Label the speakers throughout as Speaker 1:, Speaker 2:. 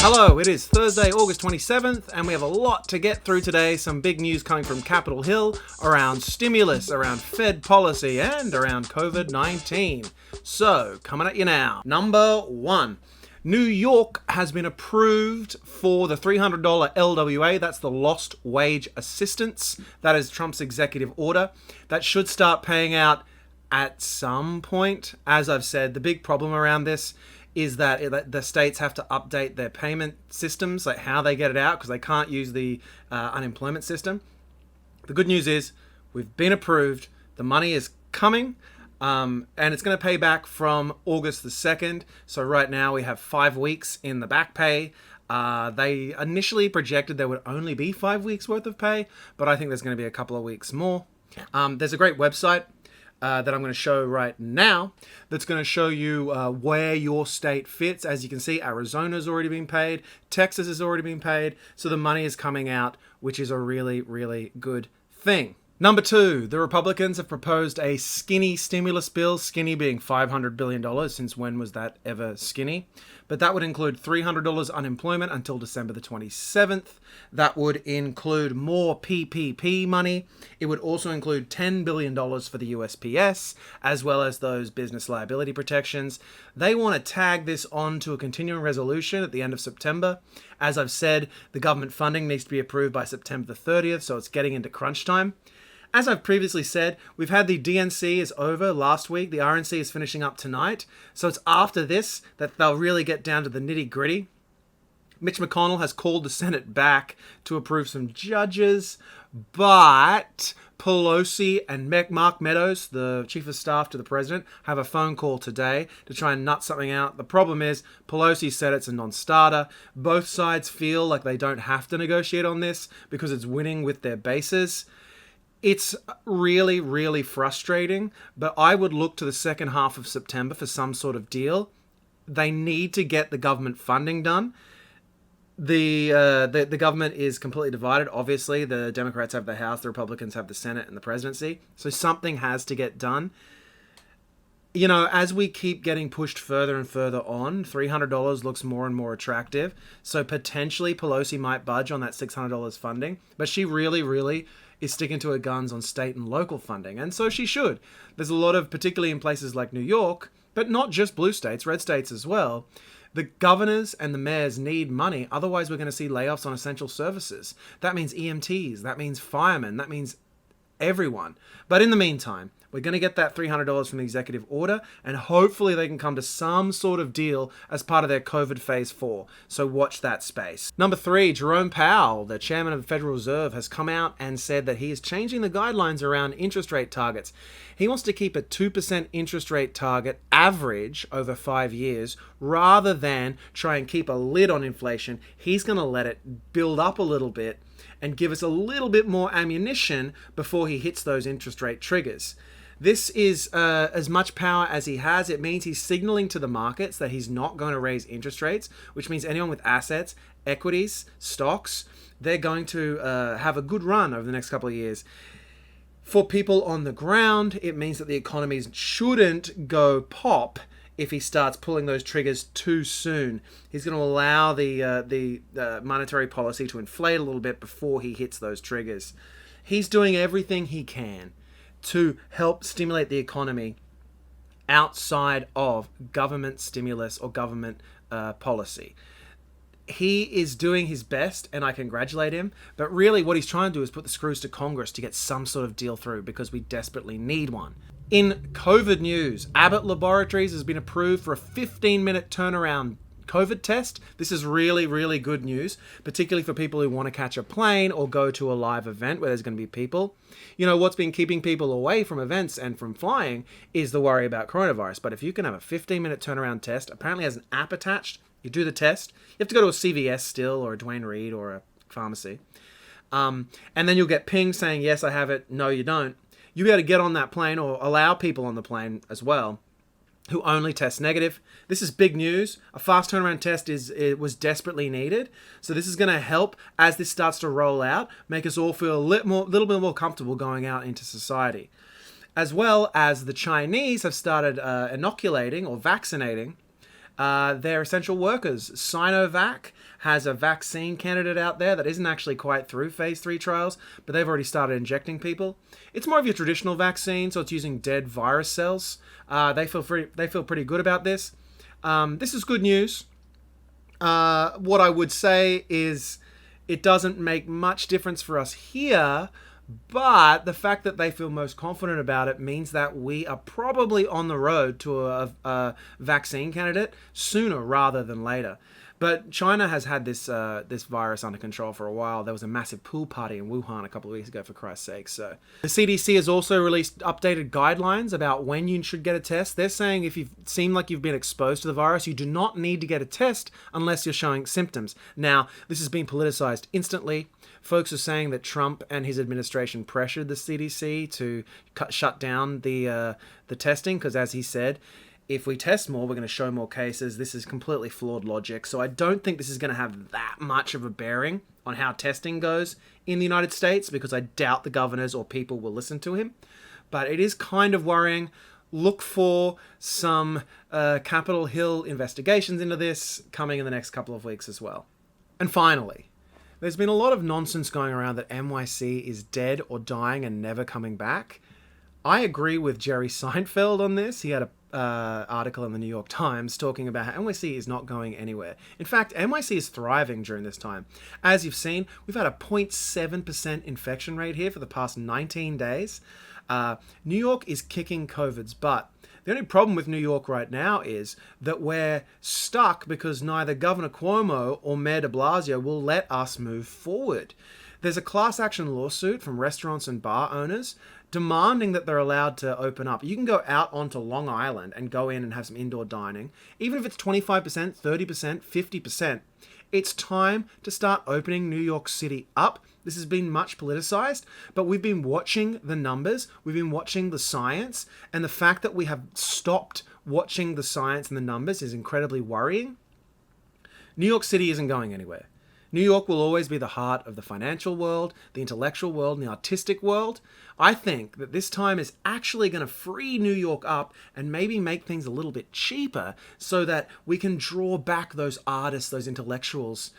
Speaker 1: Hello, it is Thursday, August 27th, and we have a lot to get through today. Some big news coming from Capitol Hill around stimulus, around Fed policy, and around COVID-19. So, coming at you now. Number one. New York has been approved for the $300 LWA. That's the Lost Wage Assistance. That is Trump's executive order. That should start paying out at some point. As I've said, the big problem around this is that the states have to update their payment systems, like how they get it out, because they can't use the unemployment system. The good news is we've been approved. The money is coming. And it's going to pay back from August the 2nd. So right now we have 5 weeks in the back pay. They initially projected there would only be 5 weeks worth of pay, but I think there's going to be a couple of weeks more. There's a great website that I'm going to show right now that's going to show you where your state fits. As you can see, Arizona's already been paid. Texas has already been paid. So the money is coming out, which is a really, really good thing. Number two, the Republicans have proposed a skinny stimulus bill, skinny being $500 billion. Since when was that ever skinny? But that would include $300 unemployment until December the 27th. That would include more PPP money. It would also include $10 billion for the USPS, as well as those business liability protections. They want to tag this on to a continuing resolution at the end of September. As I've said, the government funding needs to be approved by September the 30th, so it's getting into crunch time. As I've previously said, we've had the DNC is over last week. The RNC is finishing up tonight. So it's after this that they'll really get down to the nitty gritty. Mitch McConnell has called the Senate back to approve some judges, but Pelosi and Mark Meadows, the chief of staff to the president, have a phone call today to try and nut something out. The problem is Pelosi said it's a non-starter. Both sides feel like they don't have to negotiate on this because it's winning with their bases. It's really, really frustrating, but I would look to the second half of September for some sort of deal. They need to get the government funding done. The government is completely divided. Obviously, the Democrats have the House, the Republicans have the Senate and the presidency. So something has to get done. You know, as we keep getting pushed further and further on, $300 looks more and more attractive. So potentially Pelosi might budge on that $600 funding, but she really is sticking to her guns on state and local funding, and so she should. There's a lot of, particularly in places like New York, but not just blue states, red states as well, the governors and the mayors need money, otherwise we're going to see layoffs on essential services. That means EMTs, that means firemen, that means everyone. But in the meantime, we're going to get that $300 from the executive order, and hopefully they can come to some sort of deal as part of their COVID phase 4. So watch that space. Number 3, Jerome Powell, the chairman of the Federal Reserve, has come out and said that he is changing the guidelines around interest rate targets. He wants to keep a 2% interest rate target average over 5 years rather than try and keep a lid on inflation. He's going to let it build up a little bit and give us a little bit more ammunition before he hits those interest rate triggers. This is as much power as he has. It means he's signaling to the markets that he's not going to raise interest rates, which means anyone with assets, equities, stocks, they're going to have a good run over the next couple of years. For people on the ground, it means that the economies shouldn't go pop if he starts pulling those triggers too soon. He's going to allow the monetary policy to inflate a little bit before he hits those triggers. He's doing everything he can to help stimulate the economy outside of government stimulus or government policy. He is doing his best, and I congratulate him, but really what he's trying to do is put the screws to Congress to get some sort of deal through, because we desperately need one. In COVID news, Abbott Laboratories has been approved for a 15-minute turnaround COVID test. This is really, really good news, particularly for people who want to catch a plane or go to a live event where there's going to be people. You know, what's been keeping people away from events and from flying is the worry about coronavirus. But if you can have a 15-minute turnaround test, apparently has an app attached, you do the test. You have to go to a CVS still, or a Duane Reade, or a pharmacy. And then you'll get pinged saying, yes, I have it. No, you don't. You'll be able to get on that plane, or allow people on the plane as well who only test negative. This is big news. A fast turnaround test was desperately needed. So this is going to help, as this starts to roll out, make us all feel a little bit more comfortable going out into society. As well as the Chinese have started inoculating or vaccinating their essential workers. Sinovac has a vaccine candidate out there that isn't actually quite through phase 3 trials, but they've already started injecting people. It's more of your traditional vaccine, so it's using dead virus cells. They feel pretty good about this. This is good news. What I would say is it doesn't make much difference for us here, but the fact that they feel most confident about it means that we are probably on the road to a vaccine candidate sooner rather than later. But China has had this virus under control for a while. There was a massive pool party in Wuhan a couple of weeks ago, for Christ's sake. So the CDC has also released updated guidelines about when you should get a test. They're saying if you seem like you've been exposed to the virus, you do not need to get a test unless you're showing symptoms. Now, this has been politicized instantly. Folks are saying that Trump and his administration pressured the CDC to shut down the testing because, as he said, if we test more, we're going to show more cases. This is completely flawed logic. So I don't think this is going to have that much of a bearing on how testing goes in the United States, because I doubt the governors or people will listen to him. But it is kind of worrying. Look for some Capitol Hill investigations into this coming in the next couple of weeks as well. And finally, there's been a lot of nonsense going around that NYC is dead or dying and never coming back. I agree with Jerry Seinfeld on this. He had a article in the New York Times talking about how NYC is not going anywhere. In fact, NYC is thriving during this time. As you've seen, we've had a 0.7% infection rate here for the past 19 days. New York is kicking COVID's butt. The only problem with New York right now is that we're stuck because neither Governor Cuomo or Mayor de Blasio will let us move forward. There's a class action lawsuit from restaurants and bar owners demanding that they're allowed to open up. You can go out onto Long Island and go in and have some indoor dining. Even if it's 25%, 30%, 50%, it's time to start opening New York City up. This has been much politicized, but we've been watching the numbers, we've been watching the science, and the fact that we have stopped watching the science and the numbers is incredibly worrying. New York City isn't going anywhere. New York will always be the heart of the financial world, the intellectual world, and the artistic world. I think that this time is actually going to free New York up and maybe make things a little bit cheaper so that we can draw back those artists, those intellectuals,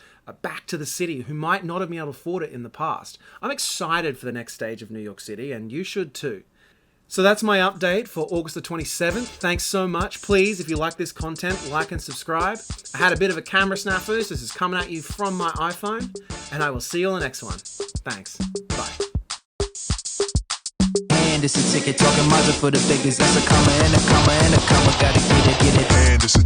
Speaker 1: back to the city who might not have been able to afford it in the past. I'm excited for the next stage of New York City, and you should too. So that's my update for August the 27th. Thanks so much. Please, if you like this content, like and subscribe. I had a bit of a camera snafu, so this is coming at you from my iPhone, and I will see you on the next one. Thanks. Bye.
Speaker 2: And it's a ticket talking mother for the biggest. That's a comma and a comma and a comma. Gotta get it. And it's a